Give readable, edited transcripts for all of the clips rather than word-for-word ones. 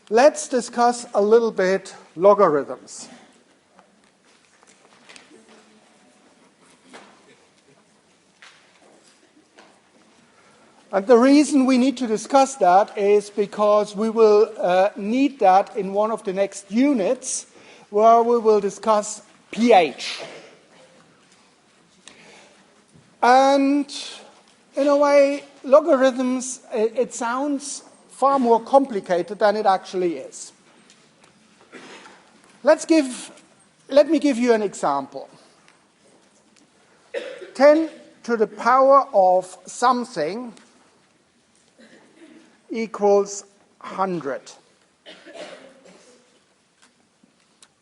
let's discuss a little bit logarithms. And the reason we need to discuss that is because we will need that in one of the next units where we will discuss pH. And in a way, logarithms, it sounds far more complicated than it actually is. Let me give you an example. 10 to the power of something equals 100.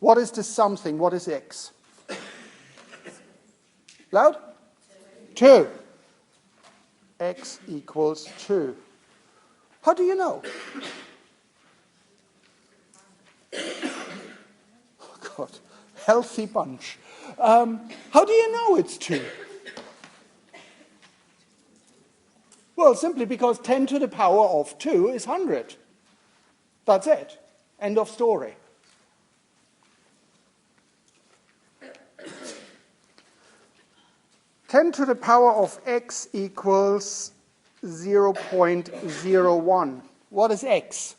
What is this something? What is x? Loud? 2. X equals 2. How do you know? Oh God, healthy bunch. How do you know it's 2? Well, simply because 10 to the power of 2 is 100. That's it. End of story. Ten to the power of x equals 0.01. What is x?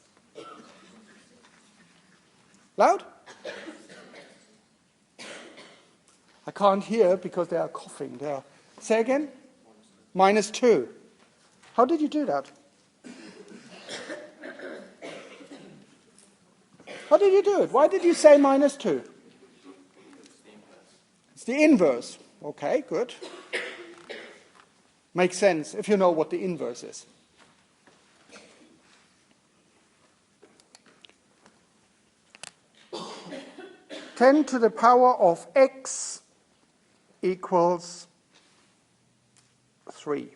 Loud? I can't hear because they are coughing. Say again? -2. How did you do that? How did you do it? Why did you say -2? It's the inverse. Okay, good. Makes sense if you know what the inverse is. Ten to the power of x equals 3.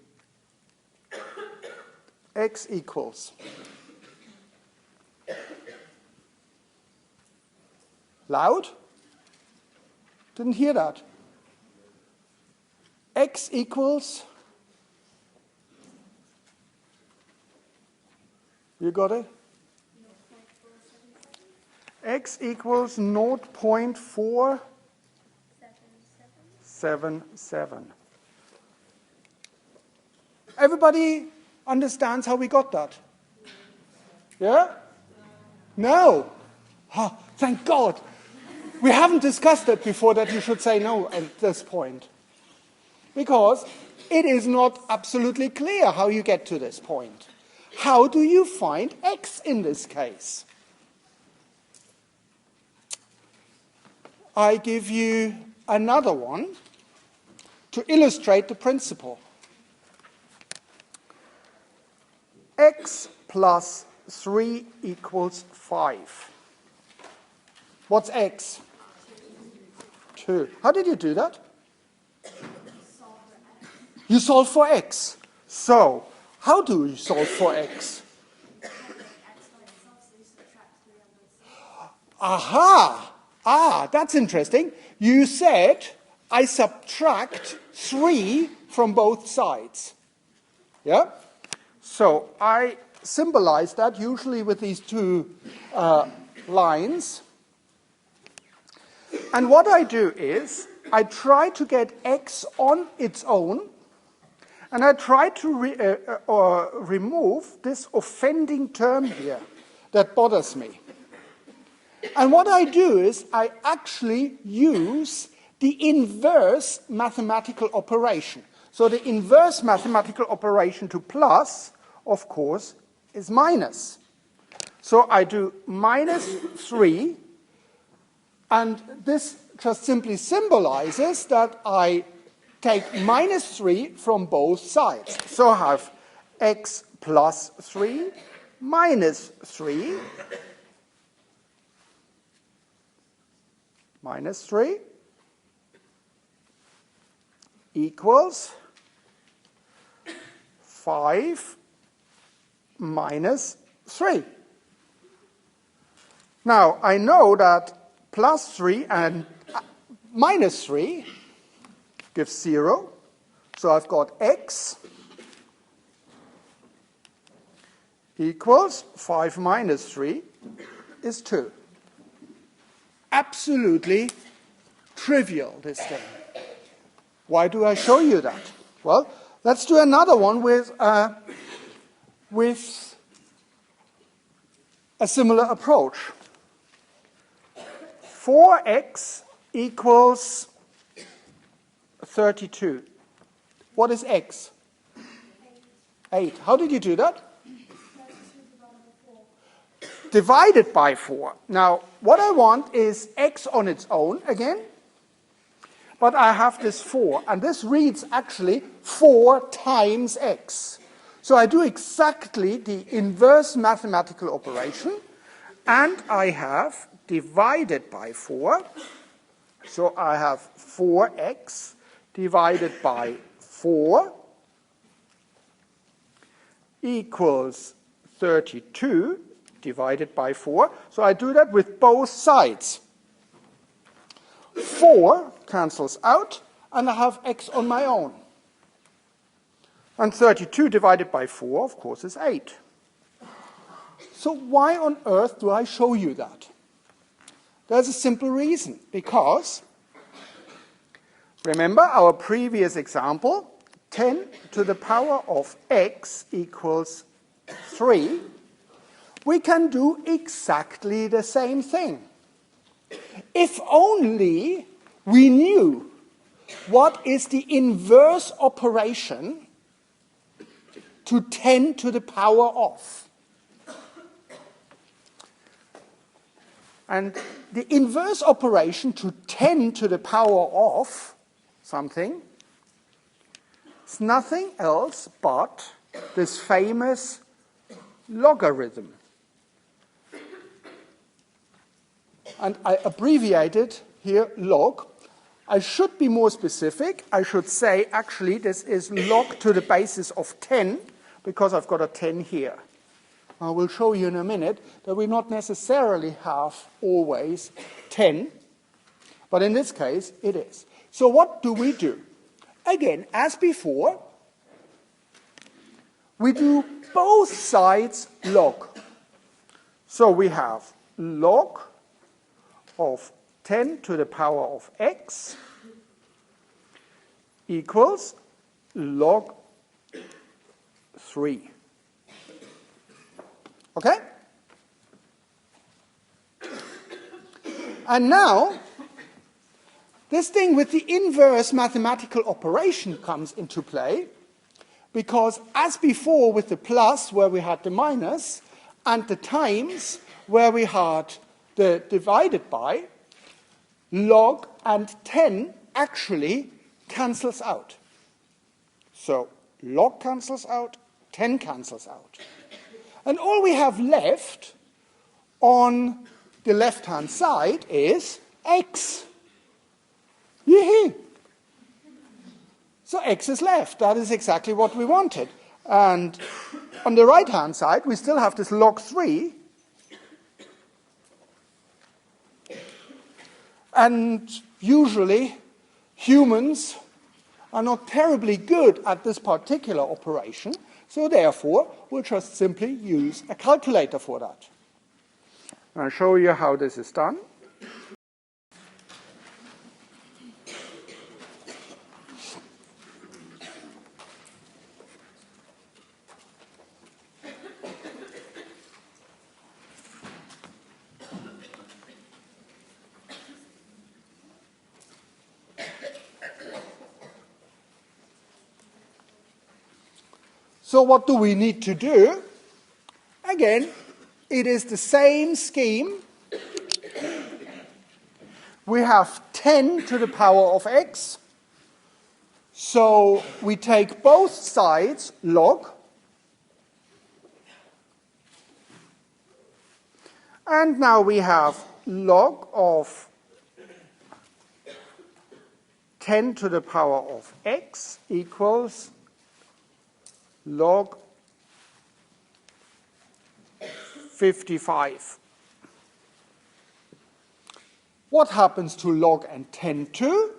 X equals. Loud? Didn't hear that. X equals. You got it? X equals 0.477. Everybody understands how we got that? Yeah? No. Oh, thank God. We haven't discussed it before that you should say no at this point. Because it is not absolutely clear how you get to this point. How do you find x in this case? I give you another one to illustrate the principle. X plus 3 equals 5. What's x? 2. How did you do that? You solve for x. So, how do you solve for x? Aha! That's interesting. You said, I subtract 3 from both sides. Yeah? So, I symbolize that usually with these two lines. And what I do is, I try to get x on its own, and I try to remove this offending term here that bothers me. And what I do is I actually use the inverse mathematical operation. So the inverse mathematical operation to plus, of course, is minus. So I do -3, and this just simply symbolizes that I take -3 from both sides. So I have x plus 3 minus 3 minus 3 equals 5 minus 3. Now, I know that plus 3 and minus 3 gives 0. So I've got x equals 5 minus 3 is 2. Absolutely trivial, this thing. Why do I show you that? Well, let's do another one with a similar approach. 4x equals 32. What is x? 8. How did you do that? Divided by 4. Now, what I want is x on its own again, but I have this 4, and this reads actually 4 times x. So I do exactly the inverse mathematical operation, and I have divided by 4. So I have 4x divided by 4 equals 32 divided by 4. So I do that with both sides. 4 cancels out, and I have x on my own. And 32 divided by 4, of course, is 8. So why on earth do I show you that? There's a simple reason. Because, remember our previous example, 10 to the power of x equals 3. We can do exactly the same thing. If only we knew what is the inverse operation to 10 to the power of. And the inverse operation to 10 to the power of something is nothing else but this famous logarithm. And I abbreviated here log. I should be more specific. I should say, actually, this is log to the basis of 10, because I've got a 10 here. I will show you in a minute that we not necessarily have always 10, but in this case, it is. So what do we do? Again, as before, we do both sides log. So we have log of 10 to the power of x equals log 3. Okay? And now, this thing with the inverse mathematical operation comes into play, because as before with the plus where we had the minus, and the times where we had the divided by, log and 10 actually cancels out. So log cancels out, 10 cancels out. And all we have left on the left-hand side is x. Yee-hee! So x is left. That is exactly what we wanted. And on the right-hand side, we still have this log 3. And usually, humans are not terribly good at this particular operation, so therefore, we'll just simply use a calculator for that. I'll show you how this is done. So what do we need to do? Again, it is the same scheme. We have 10 to the power of x. So we take both sides log. And now we have log of 10 to the power of x equals log 55. What happens to log and 10 too?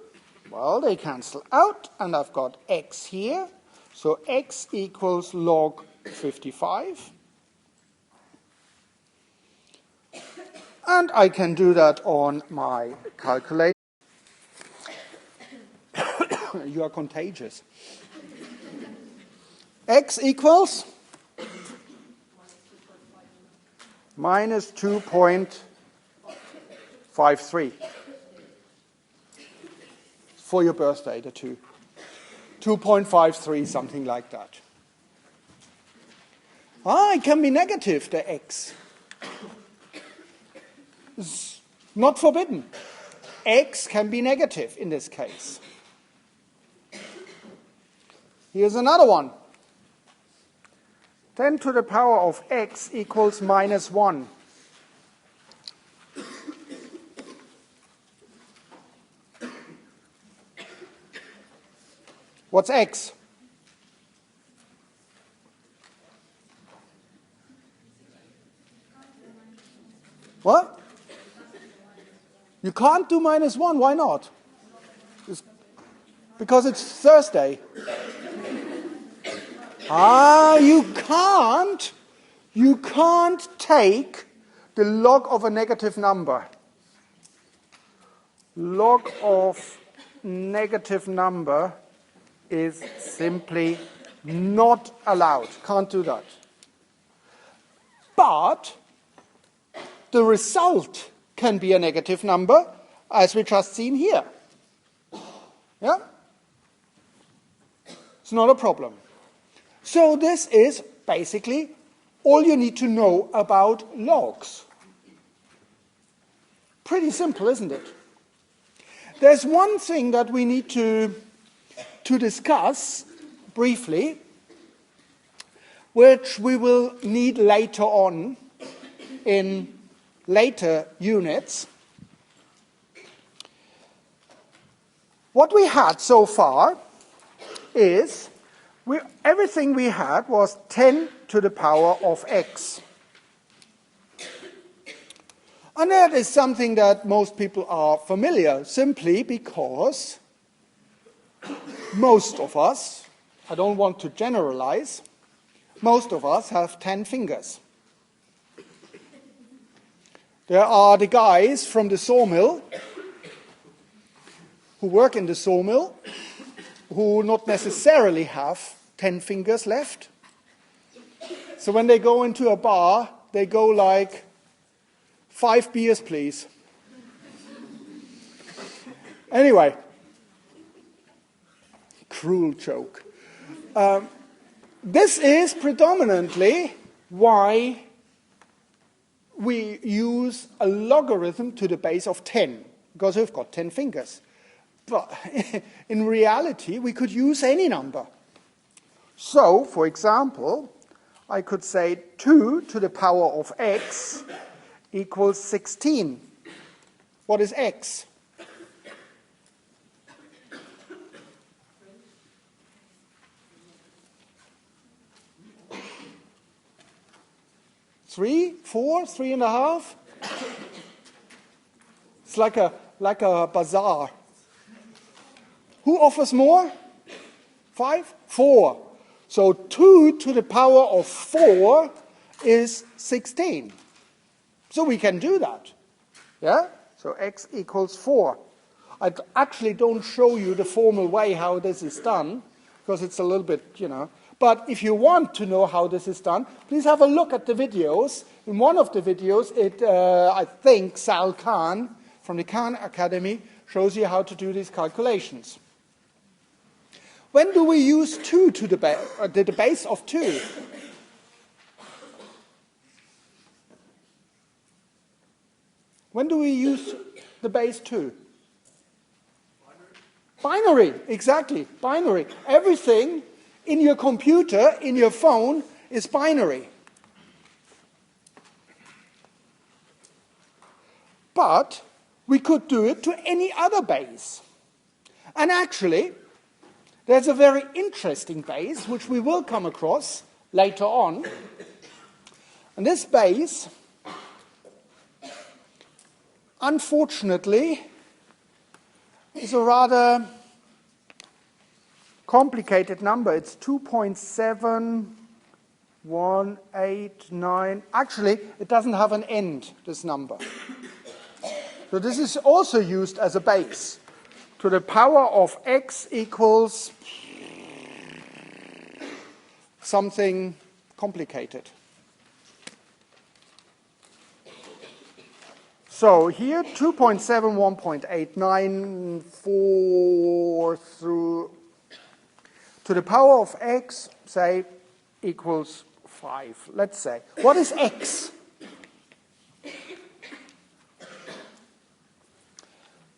Well, they cancel out, and I've got x here. So x equals log 55. And I can do that on my calculator. You are contagious. X equals minus 2.53. For your birthday, the 2. 2.53, something like that. It can be negative, the X. It's not forbidden. X can be negative in this case. Here's another one. 10 to the power of x equals minus 1. What's x? What? You can't do minus 1. Why not? Because it's Thursday. You can't take the log of a negative number. Log of negative number is simply not allowed. Can't do that. But the result can be a negative number, as we just seen here. Yeah? It's not a problem. So this is basically all you need to know about logs. Pretty simple, isn't it? There's one thing that we need to discuss briefly, which we will need later on in later units. What we had so far is everything we had was 10 to the power of x. And that is something that most people are familiar, simply because most of us, I don't want to generalize, most of us have 10 fingers. There are the guys from the sawmill who work in the sawmill who not necessarily have 10 fingers left. So when they go into a bar, they go like, 5 beers, please. Anyway, cruel joke. This is predominantly why we use a logarithm to the base of 10, because we've got 10 fingers. But in reality, we could use any number. So, for example, I could say 2 to the power of x equals 16. What is x? Three, 4, 3.5. It's like a bazaar. Who offers more? 5? 4. So 2 to the power of 4 is 16. So we can do that. Yeah? So x equals 4. I actually don't show you the formal way how this is done, because it's a little bit, But if you want to know how this is done, please have a look at the videos. In one of the videos, I think Sal Khan from the Khan Academy shows you how to do these calculations. When do we use 2 to the base of 2? When do we use the base 2? Binary, exactly, binary. Everything in your computer, in your phone, is binary. But we could do it to any other base. And actually, there's a very interesting base, which we will come across later on. And this base, unfortunately, is a rather complicated number. It's 2.7189. Actually, it doesn't have an end, this number. So this is also used as a base. To the power of x equals something complicated. So here 2.71.894 through to the power of x, say, equals 5. Let's say. What is x?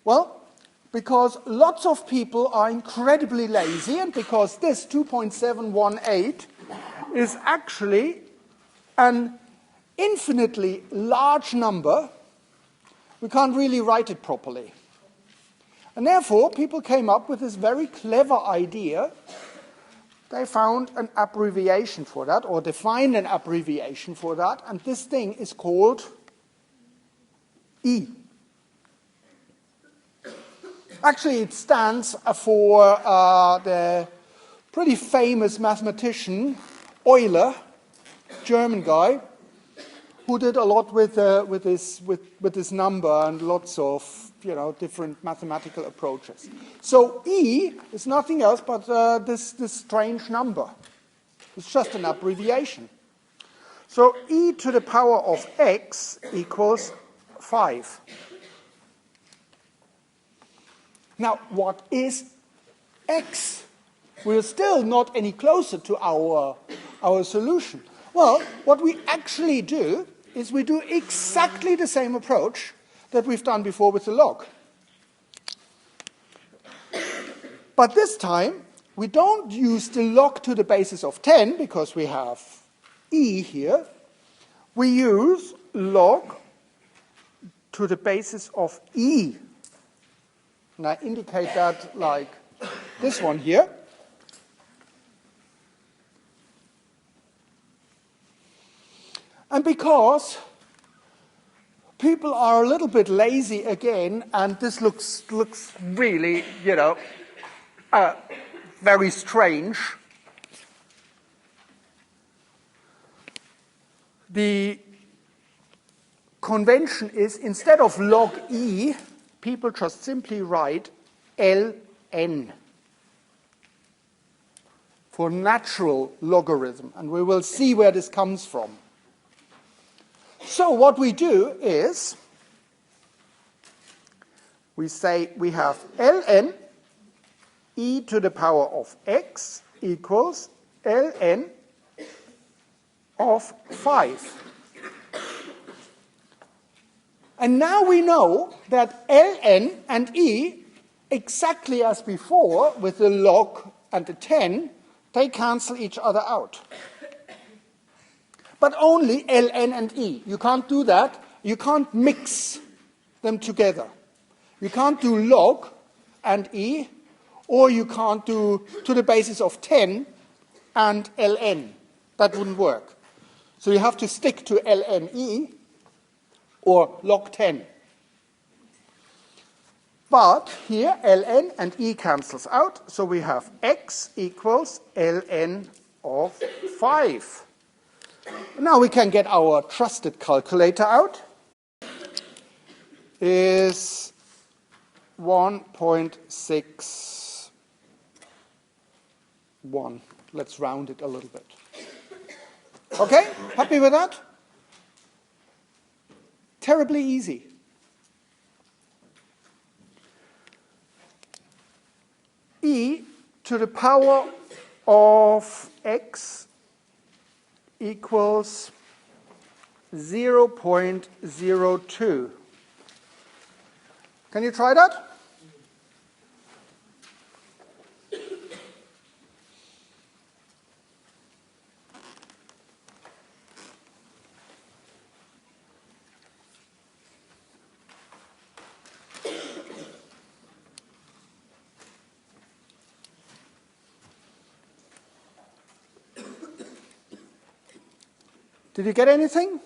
Well, because lots of people are incredibly lazy, and because this 2.718 is actually an infinitely large number, we can't really write it properly. And therefore, people came up with this very clever idea. They found an abbreviation for that, or defined an abbreviation for that, and this thing is called E. Actually, it stands for the pretty famous mathematician Euler, German guy, who did a lot with this number and lots of different mathematical approaches. So E is nothing else but this strange number. It's just an abbreviation. So E to the power of x equals 5. Now, what is x? We're still not any closer to our solution. Well, what we actually do is we do exactly the same approach that we've done before with the log. But this time, we don't use the log to the basis of 10, because we have e here. We use log to the basis of e. And I indicate that like this one here. And because people are a little bit lazy again, and this looks really, very strange. The convention is, instead of log e, people just simply write ln for natural logarithm, and we will see where this comes from. So what we do is we say we have ln e to the power of x equals ln of 5. And now we know that ln and e, exactly as before with the log and the 10, they cancel each other out. But only ln and e. You can't do that. You can't mix them together. You can't do log and e, or you can't do to the basis of 10 and ln. That wouldn't work. So you have to stick to ln e or log 10. But here ln and e cancels out, so we have x equals ln of 5. Now we can get our trusted calculator out. Is 1.61. Let's round it a little bit. Okay, happy with that? Terribly easy. E to the power of x equals 0.02. Can you try that? Did you get anything?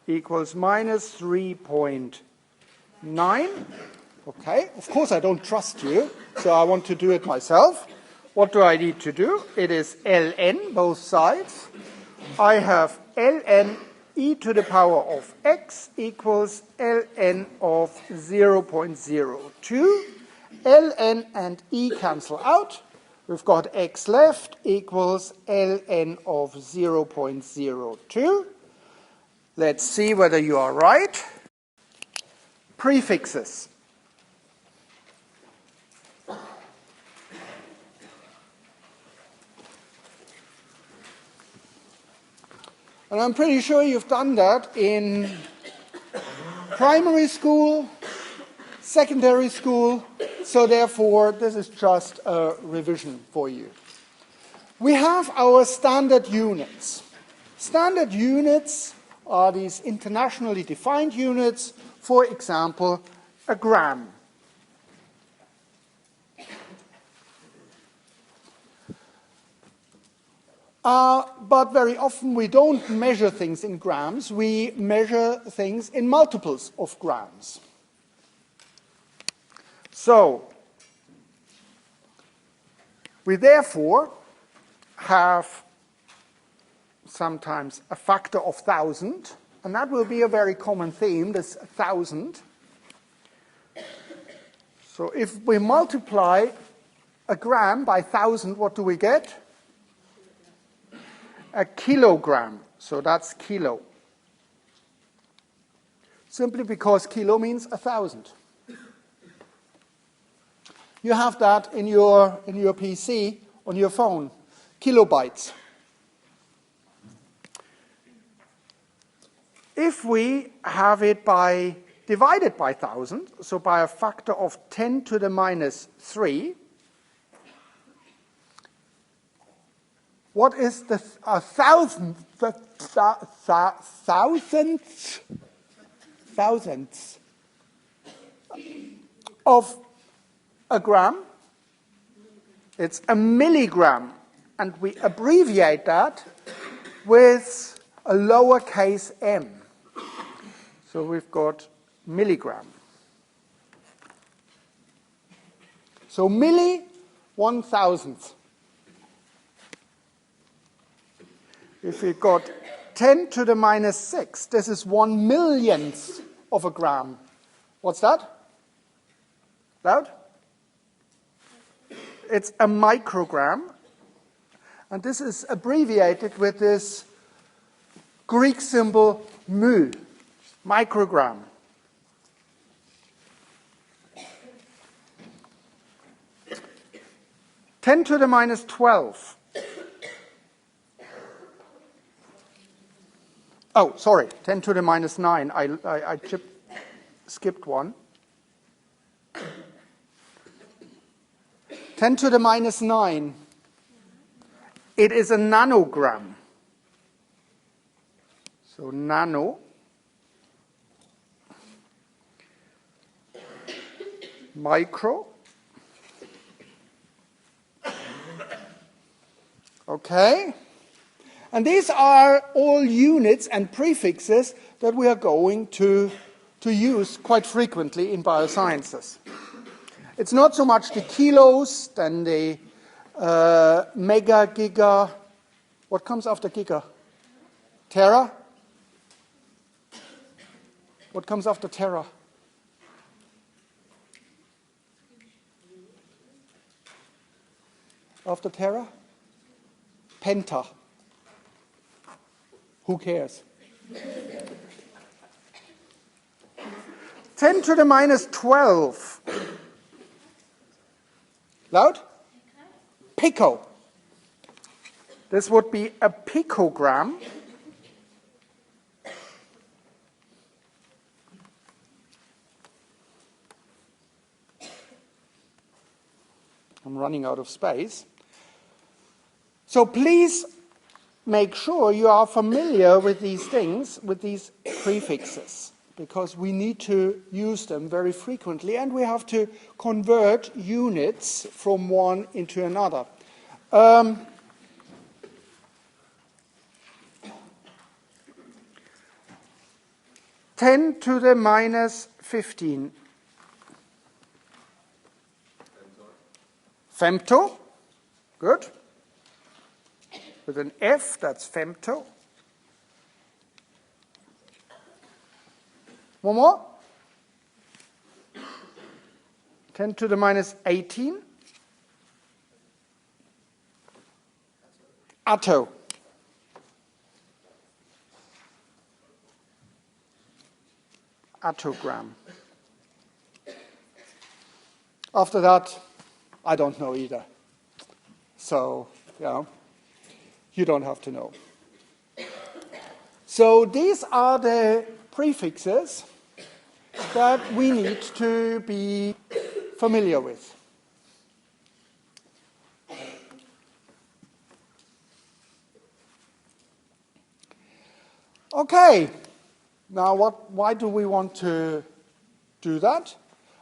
Equals minus 3.9. Okay, of course I don't trust you, so I want to do it myself. What do I need to do? It is ln, both sides. I have ln e to the power of x equals ln of 0.02. ln and e cancel out. We've got x left equals ln of 0.02. Let's see whether you are right. Prefixes. And I'm pretty sure you've done that in primary school, secondary school, so therefore this is just a revision for you. We have our standard units. Standard units are these internationally defined units, for example, a gram. But very often we don't measure things in grams, we measure things in multiples of grams. So, we therefore have sometimes a factor of 1,000, and that will be a very common theme, this 1,000. So if we multiply a gram by 1,000, what do we get? A kilogram. So that's kilo. Simply because kilo means 1,000. You have that in your PC, on your phone, kilobytes. If we have it divided by 1,000, so by a factor of 10 to the minus 3, what is the thousandths of a gram? It's a milligram, and we abbreviate that with a lowercase m. So we've got milligram. So milli, 1,000th. If we got 10 to the minus 6, this is 1,000,000th of a gram. What's that? Loud? It's a microgram. And this is abbreviated with this Greek symbol mu, microgram. Ten to the minus 12. Oh, sorry, 10 to the minus 9. I skipped one. 10 to the minus 9. It is a nanogram. So nano. Micro. Okay. And these are all units and prefixes that we are going to use quite frequently in biosciences. It's not so much the kilos than the mega, giga. What comes after giga? Tera? What comes after tera? After tera? Penta. Who cares? 10 to the minus 12. Loud? Pico. This would be a picogram. I'm running out of space. So please make sure you are familiar with these things, with these prefixes, because we need to use them very frequently, and we have to convert units from one into another. 10 to the minus 15. Femto. Good. With an F, that's femto. One more. 10 to the minus 18. Atto. Attogram. After that, I don't know either. So, you don't have to know. So these are the prefixes that we need to be familiar with. Okay, now why do we want to do that?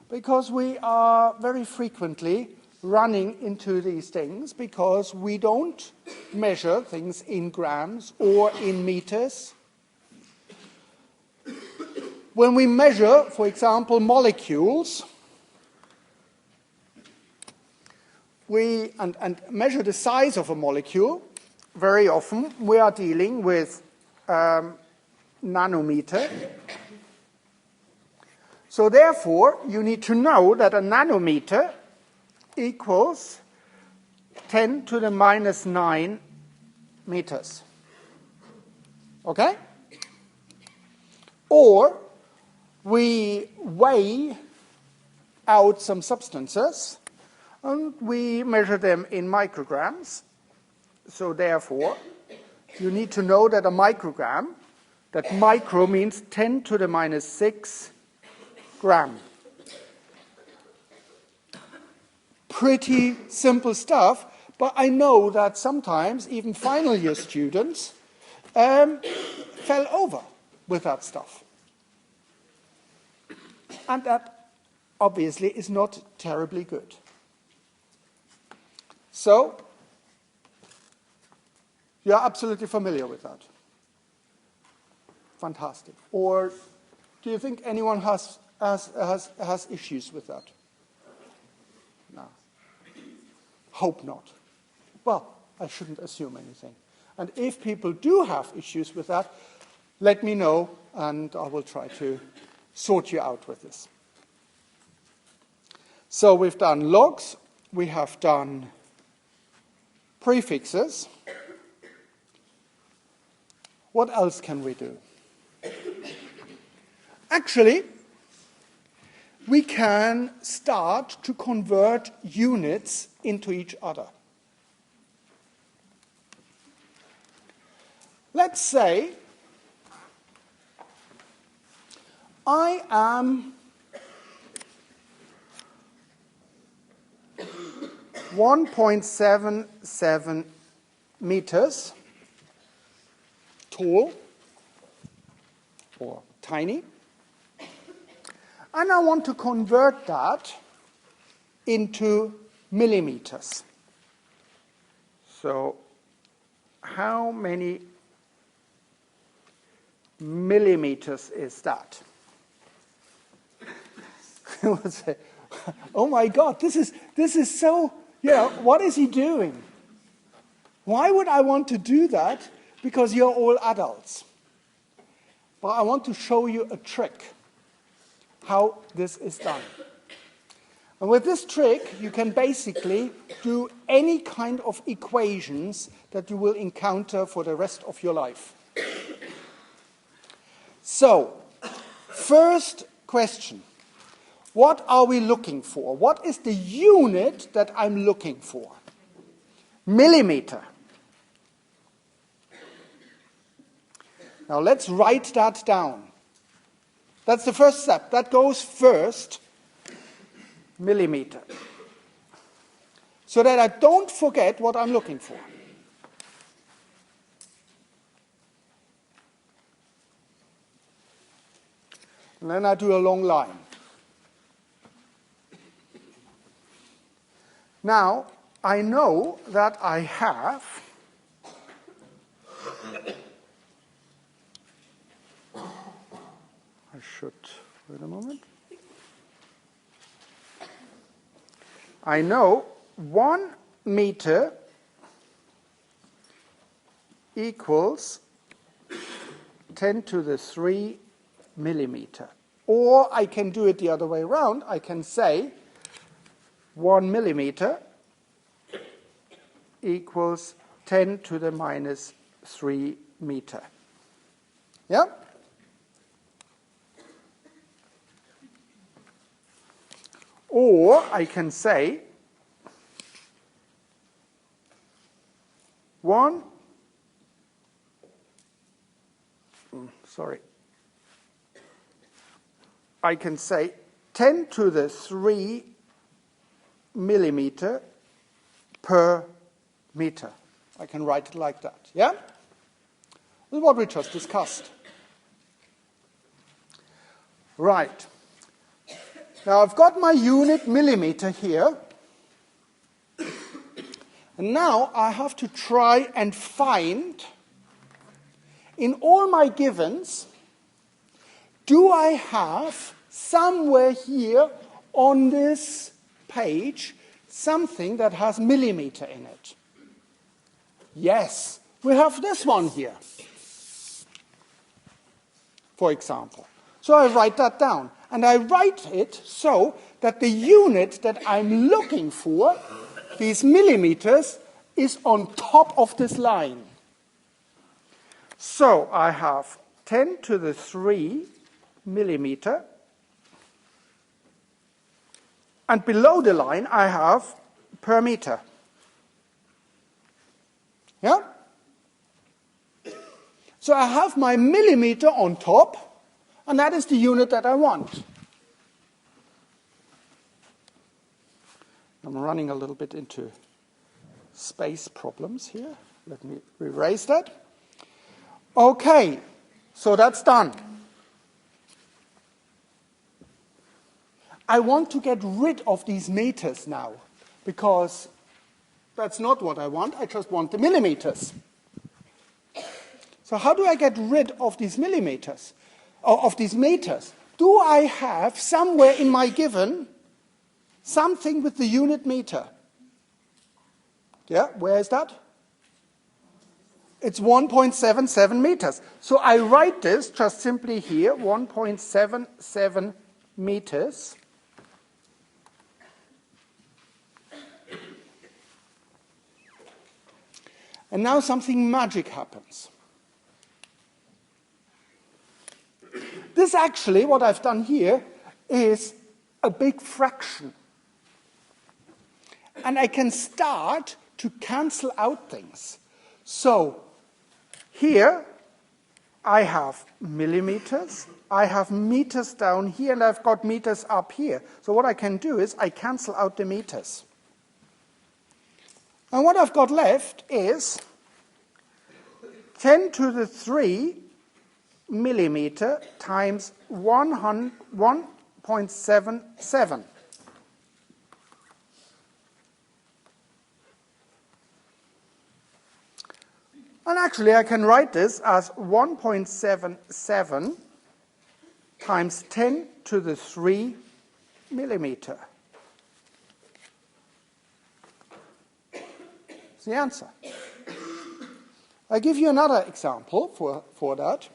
Because we are very frequently running into these things because we don't measure things in grams or in meters. When we measure, for example, molecules, and measure the size of a molecule, very often we are dealing with nanometer. So therefore, you need to know that a nanometer equals 10 to the minus 9 meters. Okay? Or we weigh out some substances and we measure them in micrograms. So therefore, you need to know that a microgram, that micro means 10 to the minus 6 gram. Pretty simple stuff, but I know that sometimes even final year students fell over with that stuff. And that obviously is not terribly good. So, you're absolutely familiar with that. Fantastic. Or do you think anyone has issues with that? No. Hope not. Well, I shouldn't assume anything. And if people do have issues with that, let me know and I will try to sort you out with this. So we've done logs, we have done prefixes. What else can we do? Actually, we can start to convert units into each other. Let's say I am 1.77 meters tall or tiny, and I want to convert that into millimeters. So how many millimeters is that? You would say, oh my God, this is so, what is he doing? Why would I want to do that? Because you're all adults. But I want to show you a trick, how this is done. And with this trick, you can basically do any kind of equations that you will encounter for the rest of your life. So, first question. What are we looking for? What is the unit that I'm looking for? Millimeter. Now let's write that down. That's the first step. That goes first. Millimeter. So that I don't forget what I'm looking for. And then I do a long line. Now, I know that I have wait a moment. I know 1 meter equals 10 to the 3 millimeter. Or I can do it the other way around. I can say 1 millimeter equals 10 to the minus 3 meter. Yeah? Or I can say 1, I can say 10 to the 3 millimeter per meter. I can write it like that, yeah? This is what we just discussed. Right. Now I've got my unit millimeter here. And now I have to try and find, in all my givens, do I have somewhere here on this page something that has millimeter in it? Yes, we have this one here, for example. So I write that down. And I write it so that the unit that I'm looking for, these millimeters, is on top of this line. So I have 10 to the 3 millimeter. And below the line, I have per meter. Yeah? So I have my millimeter on top, and that is the unit that I want. I'm running a little bit into space problems here. Let me erase that. Okay, so that's done. I want to get rid of these meters now, because that's not what I want. I just want the millimeters. So how do I get rid of these millimeters, or of these meters? Do I have somewhere in my given something with the unit meter? Yeah, where is that? It's 1.77 meters. So I write this just simply here, 1.77 meters. And now something magic happens. This actually, what I've done here, is a big fraction. And I can start to cancel out things. So here I have millimeters, I have meters down here, and I've got meters up here. So what I can do is I cancel out the meters. And what I've got left is 10 to the 3 millimeter times 1.77. And actually, I can write this as 1.77 times 10 to the 3 millimeter. That's the answer. I'll give you another example for that.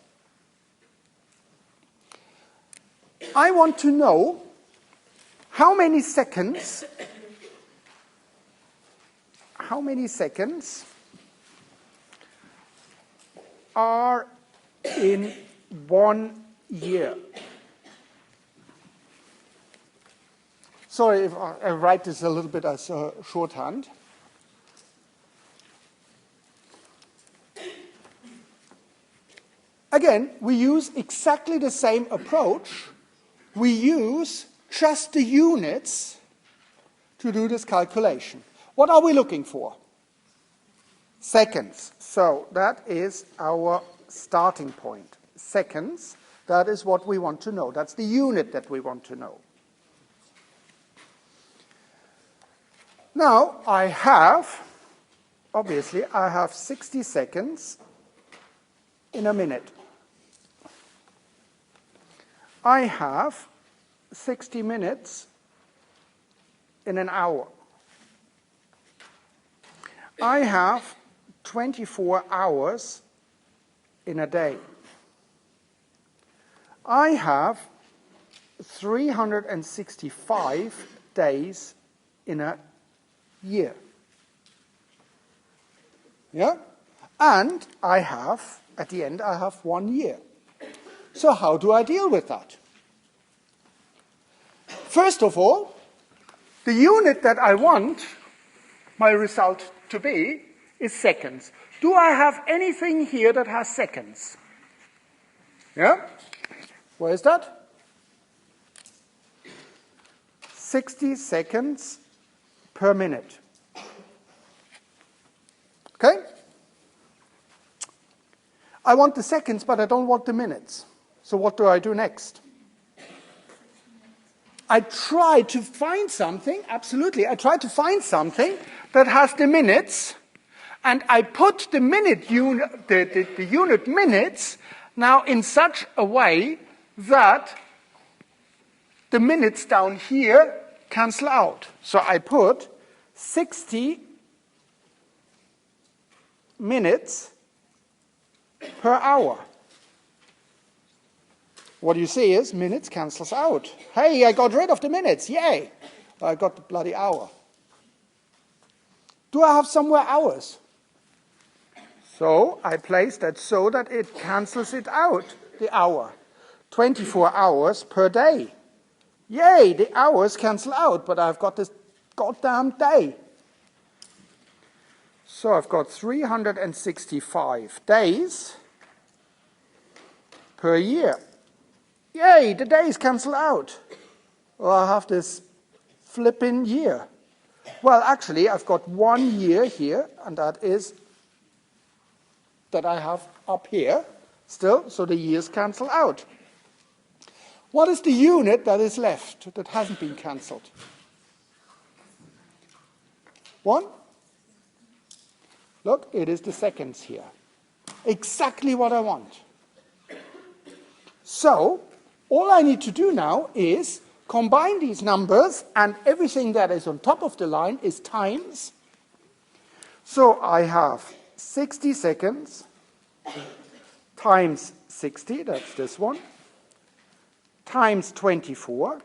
I want to know how many seconds are in 1 year. Sorry if I write this a little bit as a shorthand. Again, we use exactly the same approach. We use just the units to do this calculation. What are we looking for? Seconds. So that is our starting point. Seconds, that is what we want to know. That's the unit that we want to know. Now, obviously, I have 60 seconds in a minute. I have 60 minutes in an hour. I have 24 hours in a day. I have 365 days in a year. Yeah? And I have, at the end, I have 1 year. So how do I deal with that? First of all, the unit that I want my result to be is seconds. Do I have anything here that has seconds? Yeah? Where is that? 60 seconds per minute. Okay? I want the seconds, but I don't want the minutes. So what do I do next? I try to find something, absolutely, I try to find something that has the minutes, and I put the minute unit, the unit minutes now in such a way that the minutes down here cancel out. So I put 60 minutes per hour. What you see is minutes cancels out. Hey, I got rid of the minutes, yay! I got the bloody hour. Do I have somewhere hours? So I place that so that it cancels it out, the hour. 24 hours per day. Yay, the hours cancel out, but I've got this goddamn day. So I've got 365 days per year. Yay, the days cancel out. Well, I have this flipping year. Well, actually, I've got 1 year here, and that is that I have up here still, so the years cancel out. What is the unit that is left that hasn't been cancelled? 1? Look, it is the seconds here. Exactly what I want. So, all I need to do now is combine these numbers, and everything that is on top of the line is times. So I have 60 seconds times 60, that's this one, times 24,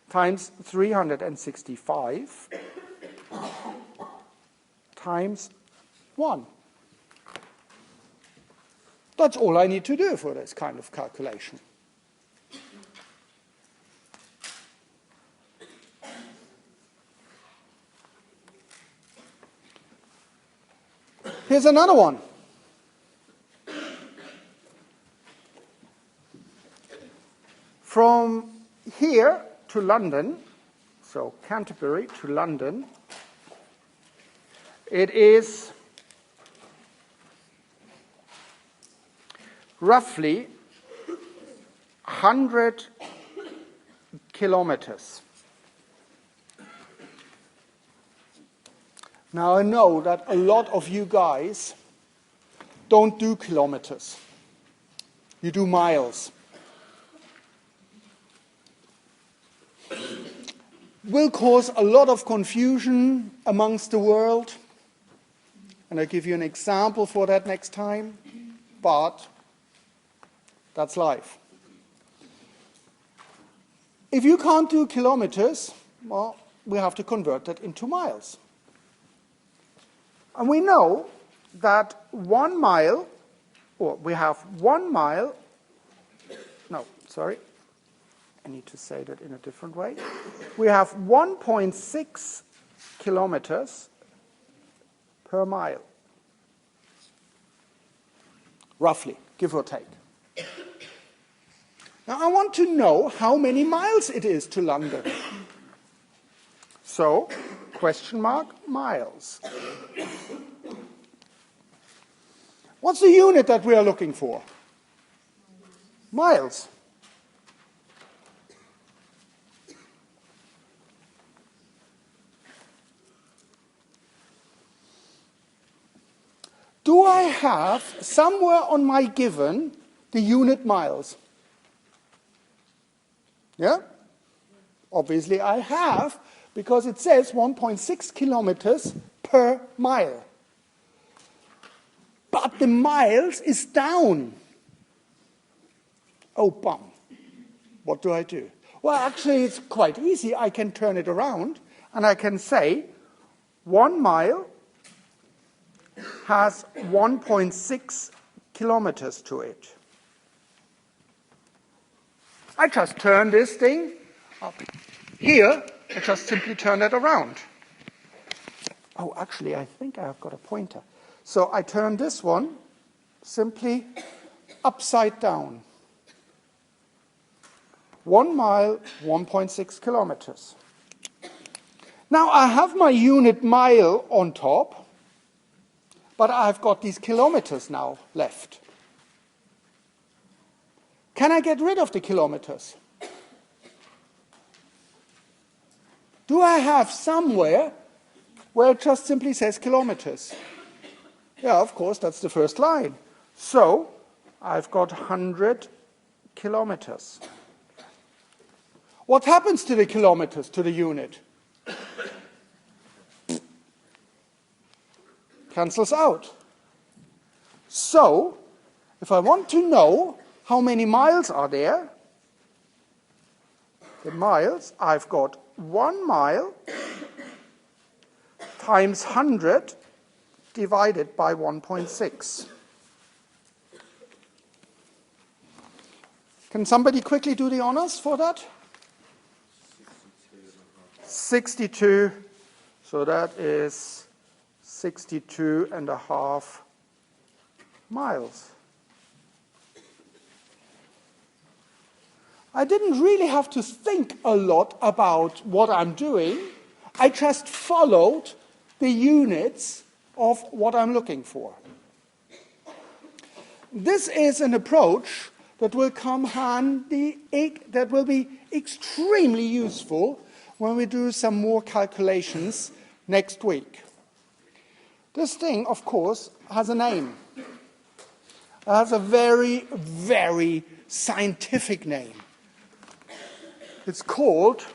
times 365, times 1. That's all I need to do for this kind of calculation. Here's another one. From here to London, so Canterbury to London, it is roughly 100 kilometers. Now I know that a lot of you guys don't do kilometers. You do miles. Will cause a lot of confusion amongst the world. And I'll give you an example for that next time. But that's life. If you can't do kilometers, well, we have to convert that into miles. And we know that 1 mile, or we have 1 mile, no, sorry, I need to say that in a different way. We have 1.6 kilometers per mile, roughly, give or take. Now I want to know how many miles it is to London. So, question mark, miles. What's the unit that we are looking for? Miles. Do I have somewhere on my given the unit miles? Yeah? Obviously I have, because it says 1.6 kilometers per mile. but the miles is down. Oh, bum. What do I do? Well, actually, it's quite easy. I can turn it around, and I can say 1 mile has 1.6 kilometers to it. I just turn this thing up. Here, I just simply turn it around. Oh, actually, I think I've got a pointer. So I turn this one simply upside down. 1 mile, 1.6 kilometers. Now I have my unit mile on top, but I've got these kilometers now left. Can I get rid of the kilometers? Do I have somewhere where it just simply says kilometers? Yeah, of course, that's the first line. So I've got 100 kilometers. What happens to the kilometers, to the unit? Cancels out. So, if I want to know how many miles are there, the miles, I've got 1 mile times 100 divided by 1.6. Can somebody quickly do the honors for that? 62. So that is 62.5 miles. I didn't really have to think a lot about what I'm doing. I just followed the units of what I'm looking for. This is an approach that will come handy, that will be extremely useful when we do some more calculations next week. This thing, of course, has a name. It has a very, very scientific name. It's called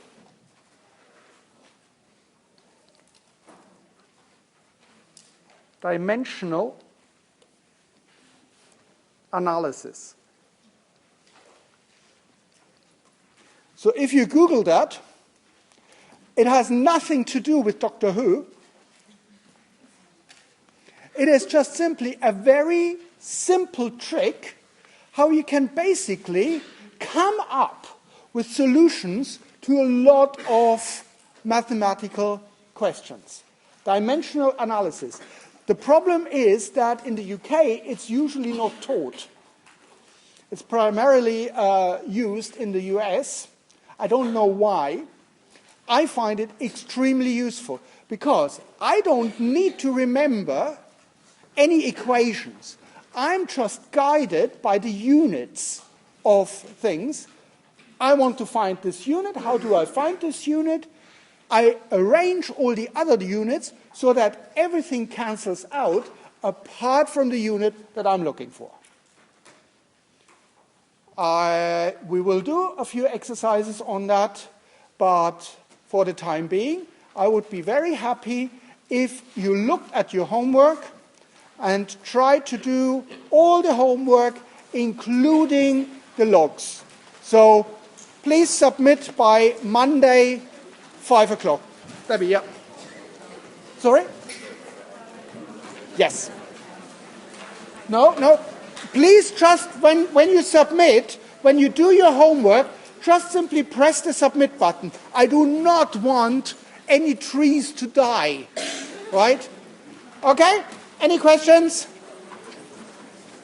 dimensional analysis. So if you Google that, it has nothing to do with Doctor Who. It is just simply a very simple trick how you can basically come up with solutions to a lot of mathematical questions. Dimensional analysis. The problem is that in the UK, it's usually not taught. It's primarily used in the US. I don't know why. I find it extremely useful because I don't need to remember any equations. I'm just guided by the units of things. I want to find this unit. How do I find this unit? I arrange all the other units so that everything cancels out apart from the unit that I'm looking for. We will do a few exercises on that, but for the time being, I would be very happy if you looked at your homework and tried to do all the homework, including the logs. So please submit by Monday, 5 o'clock. Debbie, yeah. Sorry? Yes. No. Please just, when you submit, when you do your homework, just simply press the submit button. I do not want any trees to die. Right? Okay? Any questions?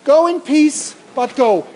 Go in peace, but go.